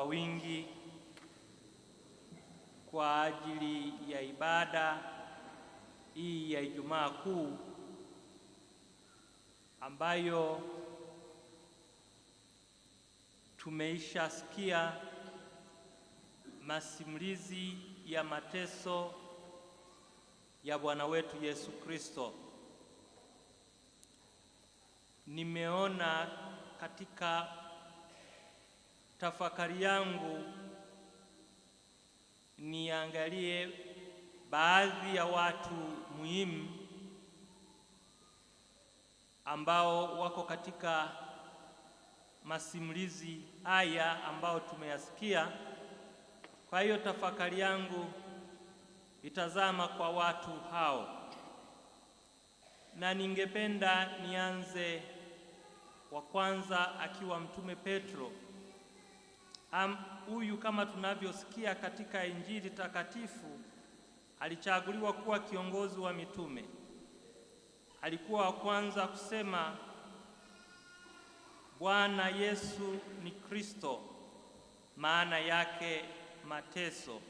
kwa wingi kwa ajili ya ibada hii ya Ijumaa Kuu ambayo tumeishasikia masimulizi ya mateso ya Bwana wetu Yesu Kristo. Nimeona katika tafakari yangu niangalie baadhi ya watu muhimu ambao wako katika masimulizi haya ambao tumeyasikia. Kwa hiyo tafakari yangu itazama kwa watu hao, na ningependa nianze wa kwanza akiwa Mtume Petro. Huyu kama tunavyosikia katika Injili takatifu alichaguliwa kuwa kiongozi wa mitume. Alikuwa wa kwanza kusema Bwana Yesu ni Kristo, maana yake mateso.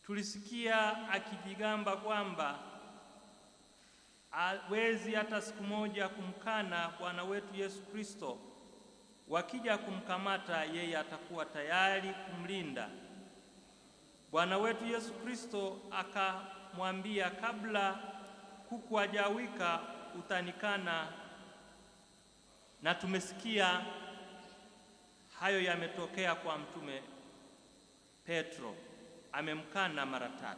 Tulisikia akijigamba kwamba hawezi hata siku moja kumkana Bwana wetu Yesu Kristo. Wakija kumkamata yeye atakuwa tayari kumlinda. Bwana wetu Yesu Kristo akamwambia, kabla kuku hajawika utanikana. Na tumesikia hayo yametokea kwa Mtume Petro, amemkana mara 3.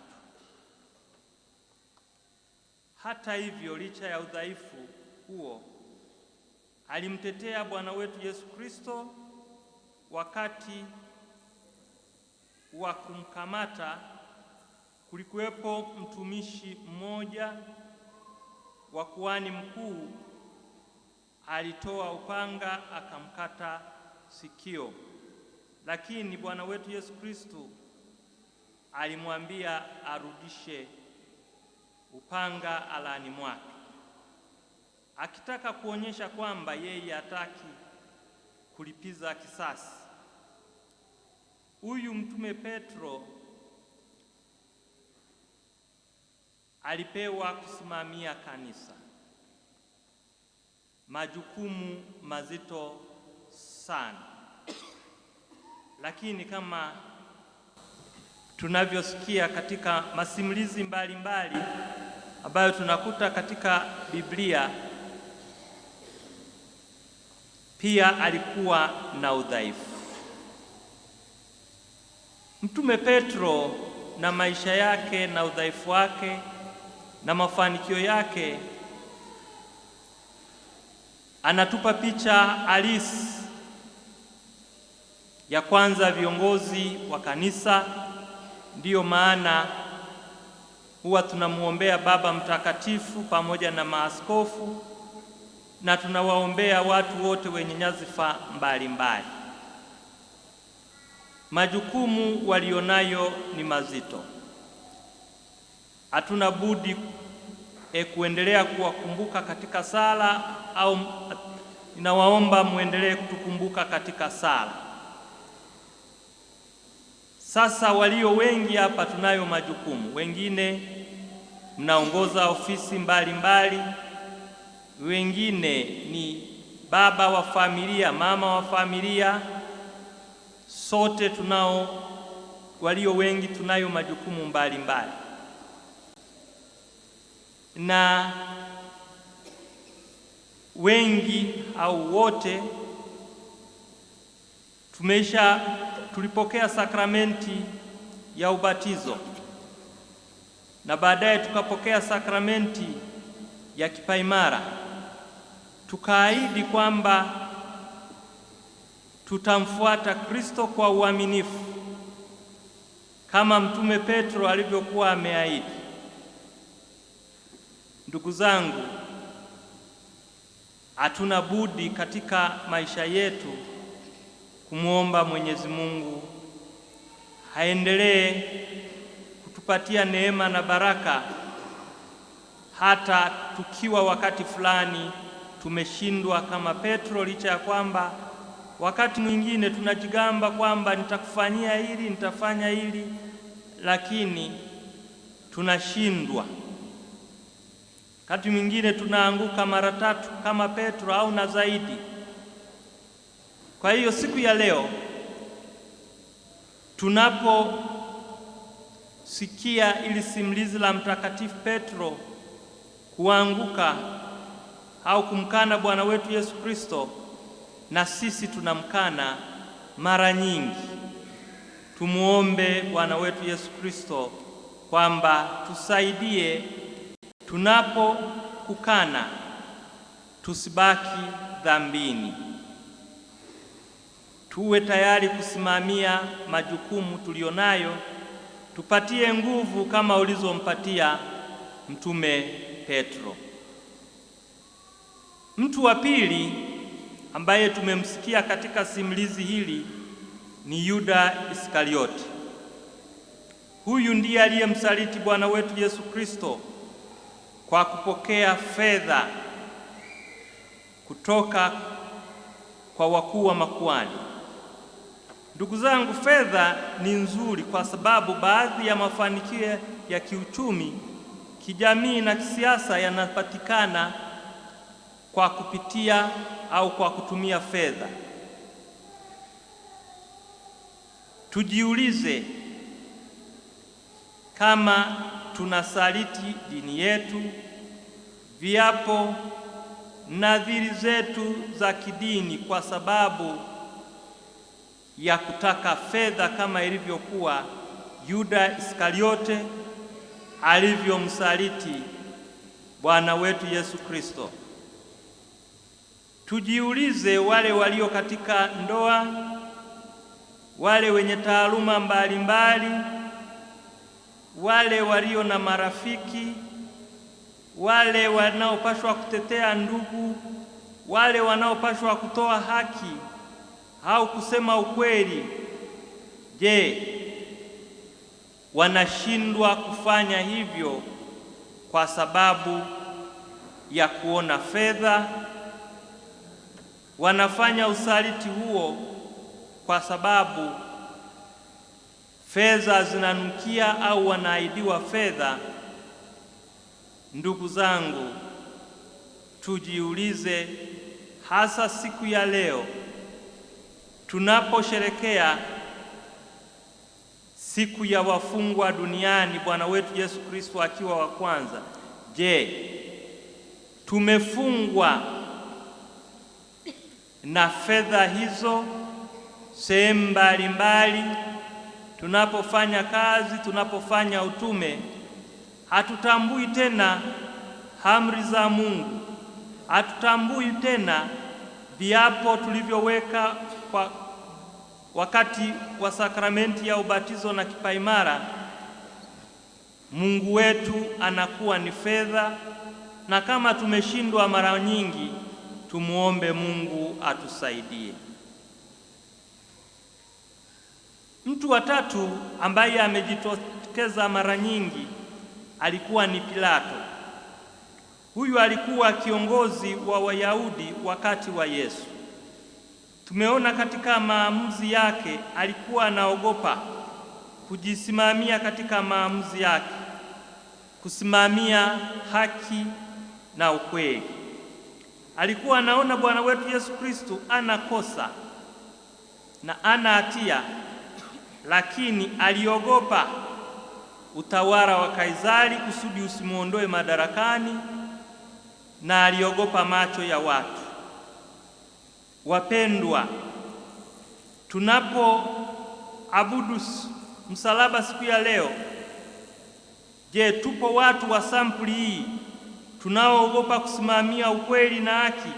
Hata hivyo, licha ya udhaifu huo, alimtetea Bwana wetu Yesu Kristo. Wakati wa kumkamata kulikuwepo mtumishi mmoja wa kuhani mkuu, alitoa upanga akamkata sikio, lakini Bwana wetu Yesu Kristo alimwambia arudishe upanga alani mwake, akitaka kuonyesha kwamba yeye hataki kulipiza kisasi. Huyu Mtume Petro alipewa kusimamia kanisa, majukumu mazito sana, lakini kama tunavyosikia katika masimulizi mbalimbali ambayo tunakuta katika Biblia, pia alikuwa na udhaifu. Mtume Petro na maisha yake na udhaifu wake na mafanikio yake anatupa picha halisi ya kwanza viongozi wa kanisa. Ndiyo maana huwa tunamuombea Baba Mtakatifu pamoja na maaskofu, na tunawaombea watu wote wenye nyadhifa mbalimbali. Majukumu walionayo ni mazito. Hatuna budi kuendelea kuwakumbuka katika sala, au ninawaomba muendelee kutukumbuka katika sala. Sasa walio wengi hapa tunayo majukumu. Wengine mnaongoza ofisi mbalimbali, wengine ni baba wa familia, mama wa familia. Sote walio wengi tunayo majukumu mbalimbali, na wengi au wote tulipokea sakramenti ya ubatizo, na baadaye tukapokea sakramenti ya kipaimara. Tukaahidi kwamba tutamfuata Kristo kwa uaminifu kama Mtume Petro alivyokuwa ameahidi. Ndugu zangu, hatuna budi katika maisha yetu kumwomba Mwenyezi Mungu aendelee kutupatia neema na baraka, hata tukiwa wakati fulani tumeshindwa kama Petro, licha ya kwamba Wakati mwingine tunajigamba kwamba nitakufanyia hili, nitafanya hili, lakini tunashindwa. Wakati mwingine tunaanguka mara 3 kama Petro au na zaidi. Kwa hiyo siku ya leo tunaposikia ili simulizi la Mtakatifu Petro kuanguka au kumkana Bwana wetu Yesu Kristo, na sisi tunamkana mara nyingi, tumuombe Bwana wetu Yesu Kristo kwamba tusaidie tunapokukana tusibaki dhambini, tuwe tayari kusimamia majukumu tulionayo, tupatie nguvu kama ulizompatia Mtume Petro. Mtu wa pili ambaye tumemsikia katika simulizi hili ni Yuda Iskarioti. Huyu ndiye aliyemsaliti Bwana wetu Yesu Kristo kwa kupokea fedha kutoka kwa wakuu wa makuhani. Ndugu zangu, fedha ni nzuri kwa sababu baadhi ya mafanikio ya kiuchumi, kijamii na kisiasa yanapatikana kwa kupitia au kwa kutumia fedha. Tujiulize kama tunasaliti dini yetu, viapo, nadhiri zetu za kidini kwa sababu ya kutaka fedha, kama ilivyokuwa Yuda Iskariote alivyomsaliti Bwana wetu Yesu Kristo. Tujiulize wale walio katika ndoa, wale wenye taaluma mbalimbali, wale walio na marafiki, wale wanaopashwa kutetea ndugu, wale wanaopashwa kutoa haki au kusema ukweli. Je, wanashindwa kufanya hivyo kwa sababu ya kuona fedha? Wanafanya usaliti huo kwa sababu fedha zinanukia au wanaahidiwa fedha? Ndugu zangu, tujiulize, hasa siku ya leo tunaposherekea siku ya wafungwa duniani, Bwana wetu Yesu Kristo akiwa wa kwanza. Je, tumefungwa na fedha hizo sehemu mbalimbali? Tunapofanya kazi, tunapofanya utume, hatutambui tena amri za Mungu, hatutambui tena viapo tulivyoweka kwa wakati wa sakramenti ya ubatizo na kipaimara. Mungu wetu anakuwa ni fedha, na kama tumeshindwa mara nyingi, tumuombe Mungu atusaidie. Mtu wa tatu ambaye amejitokeza mara nyingi alikuwa ni Pilato. Huyu alikuwa kiongozi wa Wayahudi wakati wa Yesu. Tumeona katika maamuzi yake alikuwa anaogopa kujisimamia katika maamuzi yake, kusimamia haki na ukweli. Alikuwa anaona Bwana wetu Yesu Kristo anakosa na ana hatia, lakini aliogopa utawala wa Kaisari kusudi usimuondoe madarakani, na aliogopa macho ya watu. Wapendwa, tunapoabudu msalaba siku ya leo, je, tupo watu wa sampuli hii tunaoogopa kusimamia ukweli na haki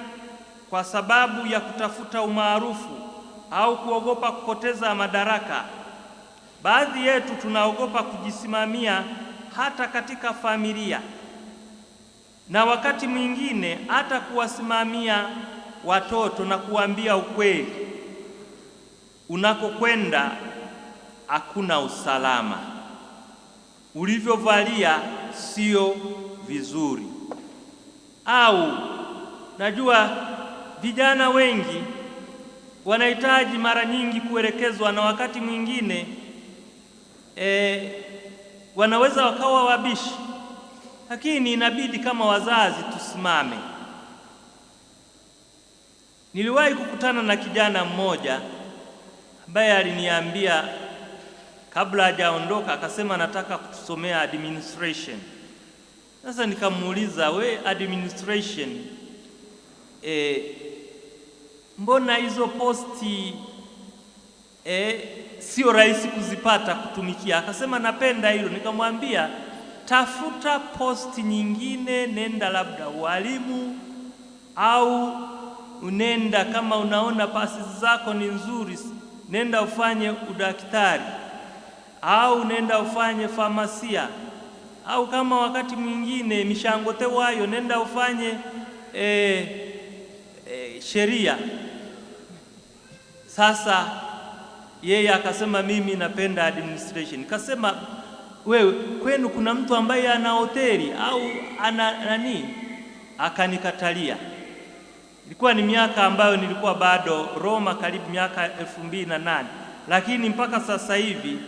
kwa sababu ya kutafuta umaarufu au kuogopa kupoteza madaraka? Baadhi yetu tunaogopa kujisimamia hata katika familia, na wakati mwingine hata kuwasimamia watoto na kuambia ukweli. Unakokwenda hakuna usalama, ulivyovalia sio vizuri. Au najua vijana wengi wanahitaji mara nyingi kuelekezwa, na wakati mwingine wanaweza wakawa wabishi, lakini inabidi kama wazazi tusimame. Niliwahi kukutana na kijana mmoja ambaye aliniambia kabla hajaondoka, akasema nataka kusomea administration. Sasa nikamuuliza, we administration, mbona hizo posti sio rahisi kuzipata kutumikia? Akasema napenda hilo. Nikamwambia tafuta posti nyingine, nenda labda walimu, au unenda kama unaona pasi zako ni nzuri, nenda ufanye udaktari, au nenda ufanye famasia, au kama wakati mwingine mishangote wayo, nenda ufanye sheria. Sasa yeye akasema mimi napenda administration. Nikasema wewe kwenu kuna mtu ambaye ana hoteli au ana nani? Akanikatalia. Ilikuwa ni miaka ambayo nilikuwa bado Roma, karibu miaka 2008, lakini mpaka sasa hivi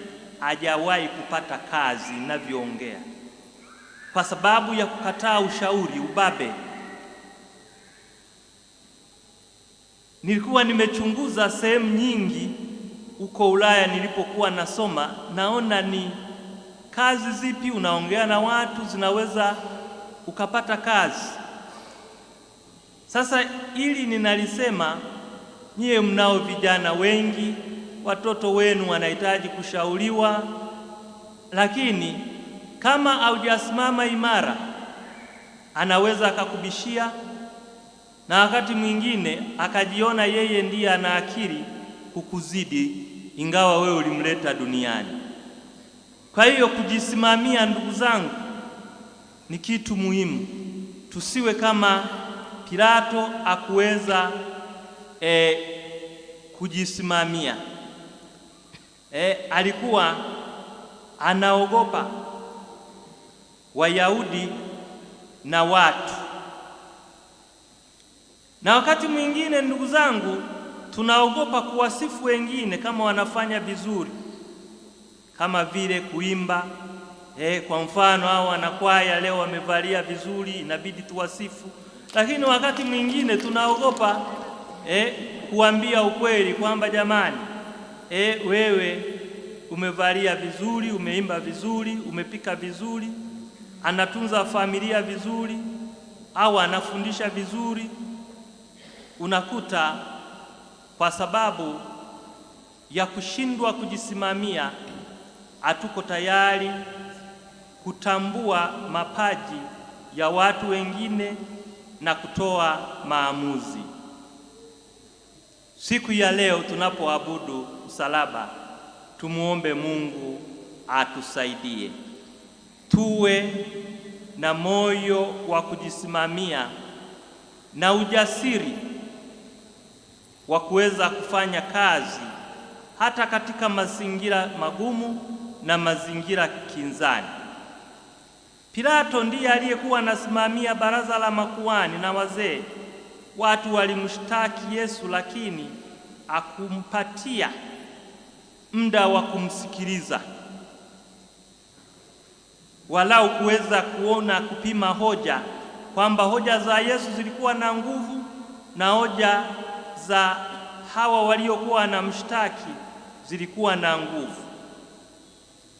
hajawahi kupata kazi ninavyoongea, kwa sababu ya kukataa ushauri, ubabe. Nilikuwa nimechunguza sehemu nyingi huko Ulaya nilipokuwa nasoma, naona ni kazi zipi unaongea na watu zinaweza ukapata kazi. Sasa ili ninalisema, nyie mnao vijana wengi, watoto wenu wanahitaji kushauriwa, lakini kama haujasimama imara, anaweza akakubishia, na wakati mwingine akajiona yeye ndiye ana akili kukuzidi, ingawa wewe ulimleta duniani. Kwa hiyo kujisimamia, ndugu zangu, ni kitu muhimu. Tusiwe kama Pilato akuweza kujisimamia. Alikuwa anaogopa Wayahudi na watu. Na wakati mwingine, ndugu zangu, tunaogopa kuwasifu wengine kama wanafanya vizuri, kama vile kuimba. Kwa mfano, hao wanakwaya leo wamevalia vizuri, inabidi tuwasifu. Lakini wakati mwingine tunaogopa kuambia ukweli kwamba jamani, wewe umevalia vizuri, umeimba vizuri, umepika vizuri, anatunza familia vizuri, au anafundisha vizuri. Unakuta kwa sababu ya kushindwa kujisimamia, hatuko tayari kutambua mapaji ya watu wengine na kutoa maamuzi. Siku ya leo tunapoabudu msalaba, tumuombe Mungu atusaidie tuwe na moyo wa kujisimamia na ujasiri wa kuweza kufanya kazi hata katika mazingira magumu na mazingira kinzani. Pilato ndiye aliyekuwa anasimamia baraza la makuhani na wazee. Watu walimshtaki Yesu, lakini akumpatia muda wa kumsikiliza, walau kuweza kuona, kupima hoja, kwamba hoja za Yesu zilikuwa na nguvu na hoja za hawa waliokuwa wanamshtaki zilikuwa na nguvu.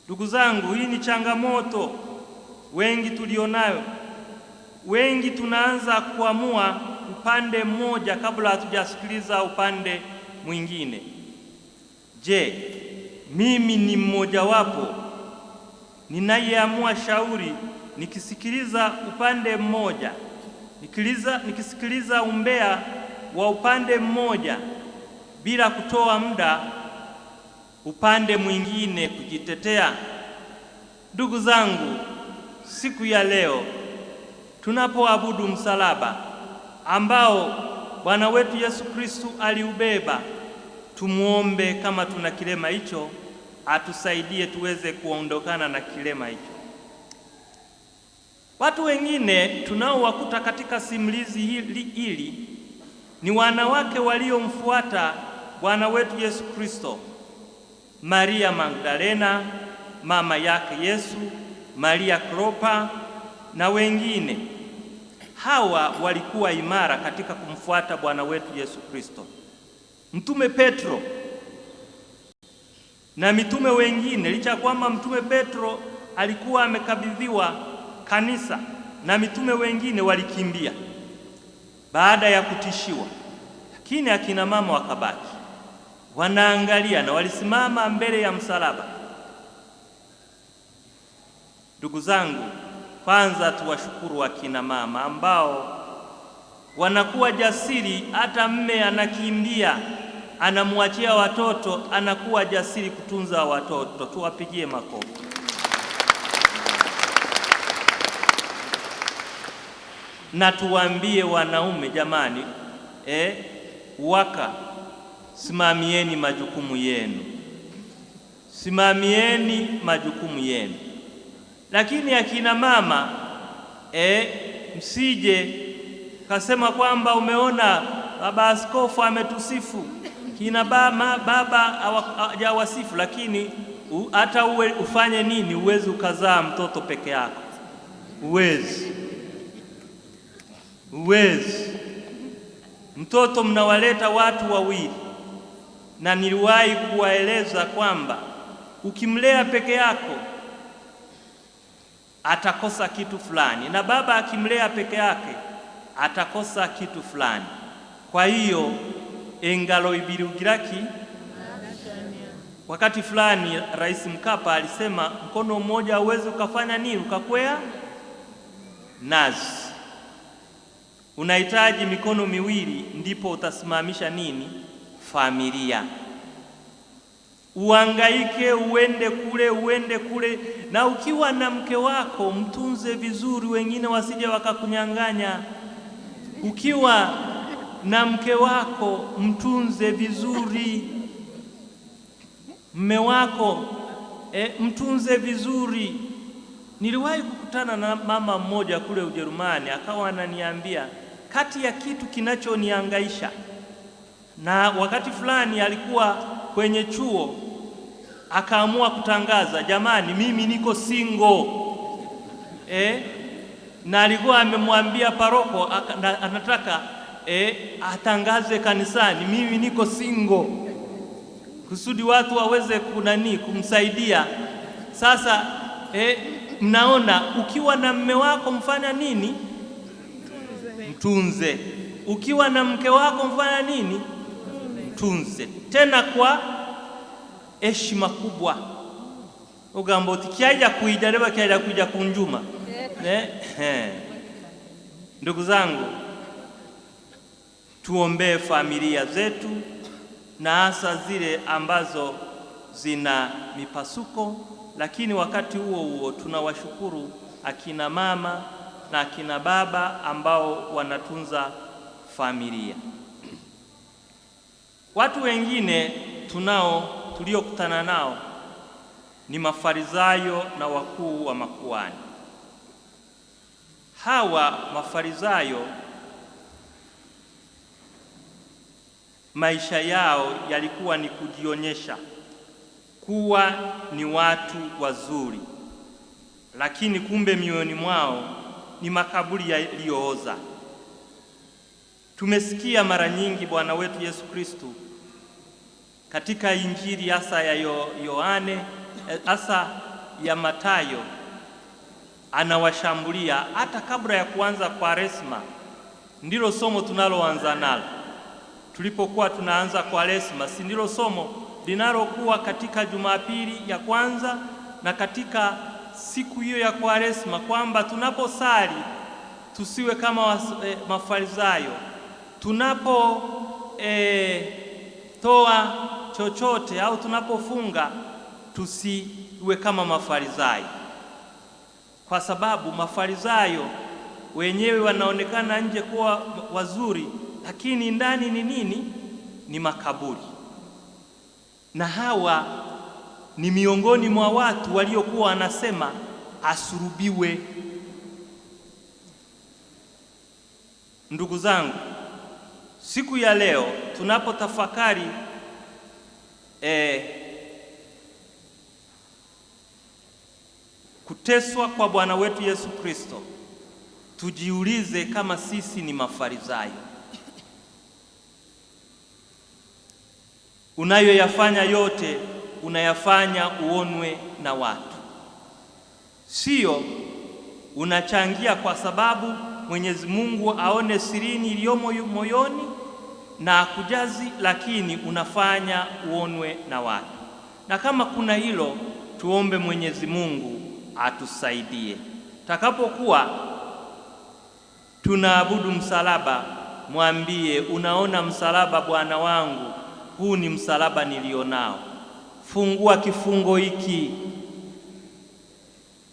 Ndugu zangu, hii ni changamoto wengi tulionayo. Wengi tunaanza kuamua upande mmoja kabla hatujasikiliza upande mwingine. Je, mimi ni mmoja wapo ninayeamua shauri nikisikiliza upande mmoja, nikisikiliza umbea wa upande mmoja bila kutoa muda upande mwingine kujitetea? Ndugu zangu, siku ya leo tunapoabudu msalaba ambao Bwana wetu Yesu Kristo aliubeba, tumuombe kama tuna kilema hicho, atusaidie tuweze kuondokana na kilema hicho. Watu wengine tunaowakuta katika simulizi hili ni wanawake waliomfuata Bwana wetu Yesu Kristo, Maria Magdalena mama yake Yesu, Maria Klopa na wengine. Hawa walikuwa imara katika kumfuata Bwana wetu Yesu Kristo. Mtume Petro na mitume wengine, licha kwamba Mtume Petro alikuwa amekabidhiwa kanisa na mitume wengine walikimbia baada ya kutishiwa, lakini akina mama wakabaki wanaangalia na walisimama mbele ya msalaba. Ndugu zangu, kwanza tuwashukuru akina mama ambao wanakuwa jasiri, hata mme anakimbia anamwachia watoto, anakuwa jasiri kutunza watoto. Tuwapigie makofi. Na tuwaambie wanaume, jamani, simamieni majukumu yenu, simamieni majukumu yenu. Lakini akina mama msije kasema kwamba umeona baba askofu ametusifu, kina baba hajawasifu, lakini hata uwe ufanye nini, uwezi ukazaa mtoto peke yako, uwezi. Mtoto mnawaleta watu wawili, na niliwahi kuwaeleza kwamba ukimlea peke yako atakosa kitu fulani, na baba akimlea peke yake atakosa kitu fulani. Kwa hiyo engalo ibiri ugiraki. Wakati fulani Rais Mkapa alisema mkono mmoja hauwezi ukafanya nini, ukakwea nazi. Unahitaji mikono miwili ndipo utasimamisha nini, familia. Uhangaike, uende kule, na ukiwa na mke wako mtunze vizuri, wengine wasije wakakunyang'anya. Ukiwa na mke wako mtunze vizuri, mme wako mtunze vizuri. Niliwahi kukutana na mama mmoja kule Ujerumani, akawa ananiambia kati ya kitu kinachonihangaisha, na wakati fulani alikuwa kwenye chuo akaamua kutangaza, jamani, mimi niko single. Na alikuwa amemwambia paroko anataka atangaze kanisani, mimi niko single, kusudi watu waweze kumsaidia. Sasa mnaona, ukiwa na mme wako mfanya nini? Mtunze. Ukiwa na mke wako mfanya nini? Mtunze, tena kwa heshima kubwa. Ugambo tikiaja kuidareba kiaja kuja kunjuma. Ndugu zangu, tuombee familia zetu, na hasa zile ambazo zina mipasuko, lakini wakati huo tunawashukuru akina mama na akina baba ambao wanatunza familia. Watu wengine tuliokutana nao ni Mafarisayo na wakuu wa makuhani. Hawa Mafarisayo maisha yao yalikuwa ni kujionyesha kuwa ni watu wazuri, lakini kumbe mioyoni mwao ni makaburi yaliyooza. Tumesikia mara nyingi Bwana wetu Yesu Kristo katika Injili hasa ya Yohane, hasa ya Mathayo, anawashambulia hata kabla ya kuanza Kwaresma. Ndilo somo tunaloanza nalo tulipokuwa tunaanza Kwaresma, si ndilo somo linalokuwa katika Jumapili ya kwanza na katika siku hiyo ya Kwaresma, kwamba tunaposali tusiwe kama Mafarisayo, toa chochote au tunapofunga tusiwe kama Mafarisayo, kwa sababu Mafarisayo wenyewe wanaonekana nje kuwa wazuri, lakini ndani ni nini? Ni makaburi. Na hawa ni miongoni mwa watu waliokuwa wanasema asulubiwe. Ndugu zangu, siku ya leo tunapotafakari kuteswa kwa Bwana wetu Yesu Kristo, tujiulize kama sisi ni Mafarisayo. Unayoyafanya yote unayafanya uonwe na watu, sio unachangia kwa sababu Mwenyezi Mungu aone sirini iliyomo moyoni na akujazi, lakini unafanya uonwe na watu. Na kama kuna hilo, tuombe Mwenyezi Mungu atusaidie. Takapokuwa tunaabudu msalaba, mwambie, unaona msalaba Bwana wangu, huu ni msalaba nilionao. Fungua kifungo hiki,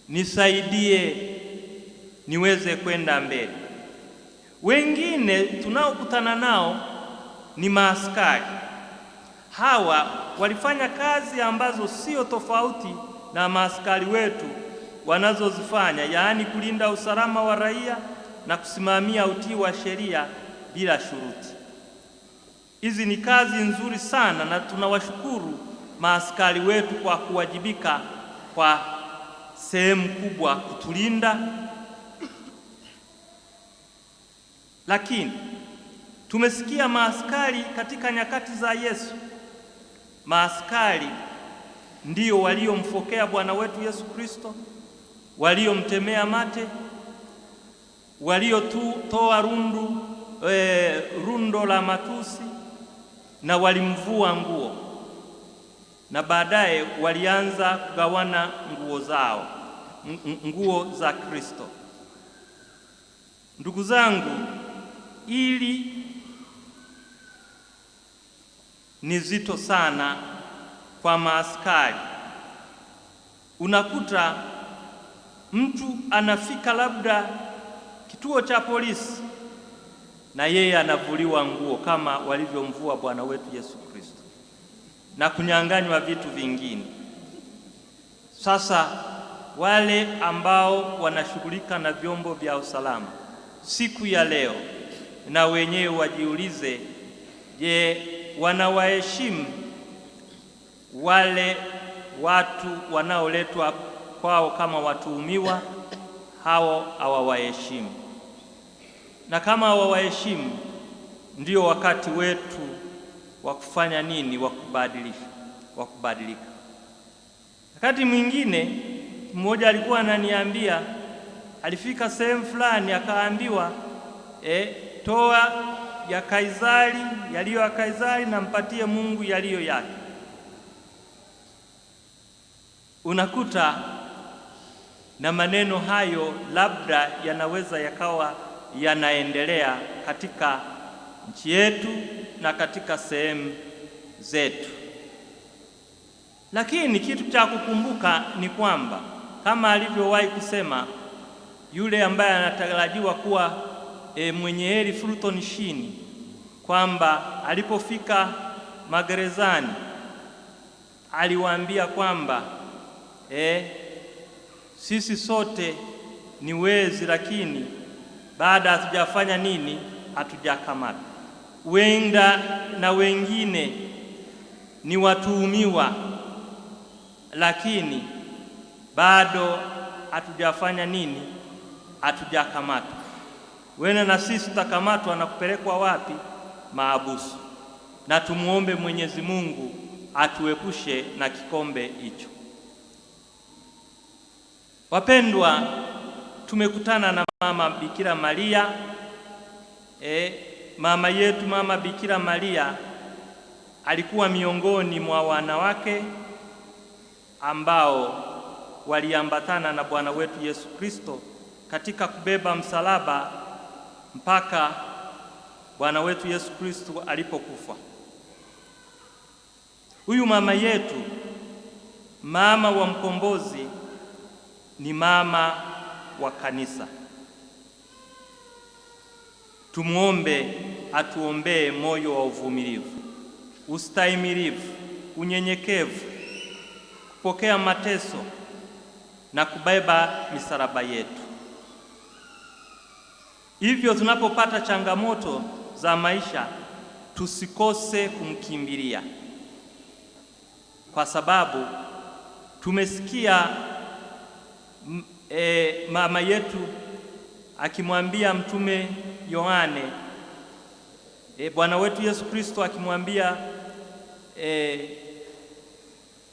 nisaidie niweze kwenda mbele. Wengine tunaokutana nao ni maaskari. Hawa walifanya kazi ambazo sio tofauti na maaskari wetu wanazozifanya, yaani kulinda usalama wa raia na kusimamia utii wa sheria bila shuruti. Hizi ni kazi nzuri sana na tunawashukuru maaskari wetu kwa kuwajibika kwa sehemu kubwa kutulinda. Lakini tumesikia maaskari katika nyakati za Yesu, maaskari ndio waliomfokea Bwana wetu Yesu Kristo, waliomtemea mate, waliotoa rundo la matusi na walimvua nguo, na baadaye walianza kugawana nguo za Kristo. Ndugu zangu, ili ni zito sana kwa maaskari. Unakuta mtu anafika labda kituo cha polisi na yeye anavuliwa nguo kama walivyomvua Bwana wetu Yesu Kristo na kunyang'anywa vitu vingine. Sasa wale ambao wanashughulika na vyombo vya usalama siku ya leo, na wenyewe wajiulize, je, wanawaheshimu wale watu wanaoletwa kwao kama watuhumiwa? Hao hawawaheshimu, na kama hawawaheshimu, ndio wakati wetu wa kufanya nini? Wa kubadilika. Wakati mwingine mmoja alikuwa ananiambia, alifika sehemu fulani akaambiwa, toa ya Kaisari, yaliyo ya Kaisari, na mpatie Mungu yaliyo yake. Unakuta na maneno hayo labda yanaweza yakawa yanaendelea katika nchi yetu na katika sehemu zetu, lakini kitu cha kukumbuka ni kwamba kama alivyowahi kusema yule ambaye anatarajiwa kuwa mwenye heri Fulton Sheen, kwamba alipofika magerezani aliwaambia kwamba sisi sote ni wezi, lakini baada hatujafanya nini? Hatujakamata. Wenda na wengine ni watuhumiwa, lakini bado hatujafanya nini? Hatujakamata. Wena na sisi tutakamatwa na kupelekwa wapi? Maabusu. Na tumuombe Mwenyezi Mungu atuepushe na kikombe hicho. Wapendwa, tumekutana na Mama Bikira Maria. Mama yetu Mama Bikira Maria alikuwa miongoni mwa wanawake ambao waliambatana na Bwana wetu Yesu Kristo katika kubeba msalaba mpaka Bwana wetu Yesu Kristo alipokufa. Huyu mama yetu, mama wa mkombozi, ni mama wa kanisa. Tumuombe atuombee moyo wa uvumilivu, ustahimilivu, unyenyekevu, kupokea mateso na kubeba misalaba yetu. Hivyo tunapopata changamoto za maisha tusikose kumkimbilia. kwa sababu tumesikia mama yetu akimwambia Mtume Yohane, Bwana wetu Yesu Kristo akimwambia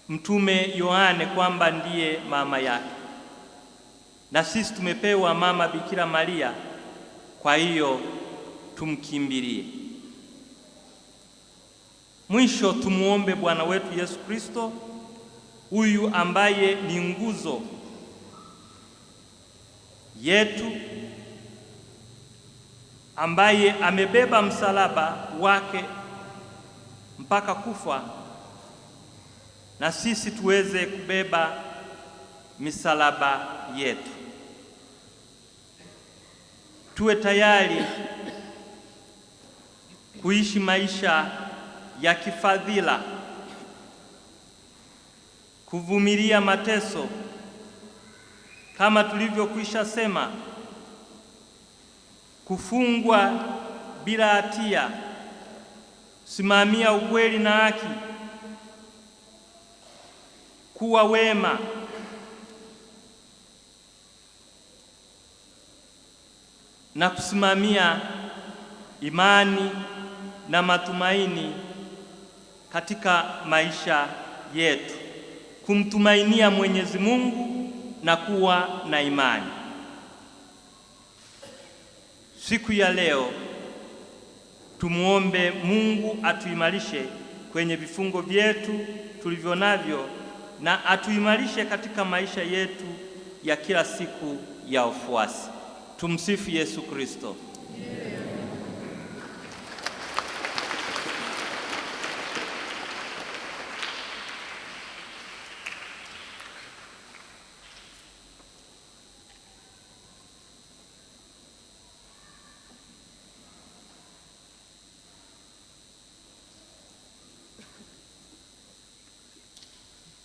Mtume Yohane kwamba ndiye mama yake, na sisi tumepewa mama Bikira Maria, kwa hiyo tumkimbilie. Mwisho tumuombe Bwana wetu Yesu Kristo, huyu ambaye ni nguzo yetu, ambaye amebeba msalaba wake mpaka kufa, na sisi tuweze kubeba misalaba yetu. Tuwe tayari kuishi maisha ya kifadhila, kuvumilia mateso kama tulivyokwisha sema, kufungwa bila hatia, simamia ukweli na haki, kuwa wema, na kusimamia imani na matumaini katika maisha yetu, kumtumainia Mwenyezi Mungu na kuwa na imani. Siku ya leo tumuombe Mungu atuimarishe kwenye vifungo vyetu tulivyo navyo, na atuimarishe katika maisha yetu ya kila siku ya ufuasi. Tumsifu Yesu Kristo.